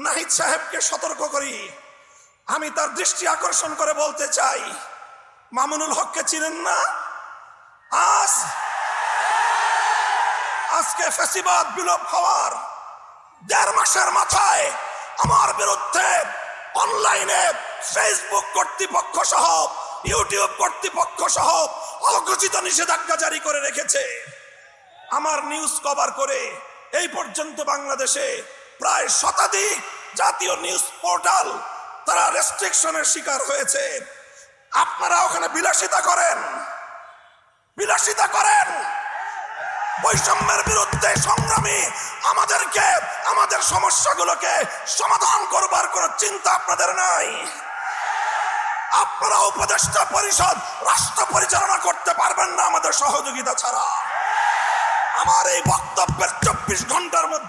নাহিদ সাহেবকে সতর্ক করি। আমি তার দৃষ্টি আকর্ষণ করে বলতে চাই, মামুনুল হককে চিনেন না? আজকে ফ্যাসিবাদ বিলোপ হওয়ার 1.5 মাসের মাথায় আমার বিরুদ্ধে অনলাইনে ফেসবুক কর্তৃপক্ষ সহ ইউটিউব কর্তৃপক্ষ সহ অঘোষিত নিষেধাজ্ঞা জারি করে রেখেছে। আমার নিউজ কভার করে এই পর্যন্ত বাংলাদেশে প্রায় শতাধিক জাতীয় নিউজ পোর্টাল তারা রেস্ট্রিকশনের শিকার হয়েছে। আপনারা ওখানে বিলাসিতা করেন। বৈষম্যের বিরুদ্ধে সংগ্রামী আমাদেরকে আমাদের সমস্যাগুলোকে সমাধান করবার কোন চিন্তা আপনাদের নাই। আপনারা উপদেষ্টা পরিষদ রাষ্ট্র পরিচালনা করতে পারবেন না আমাদের সহযোগিতা ছাড়া। আমার এই বক্তব্যের 24 ঘন্টার মধ্যে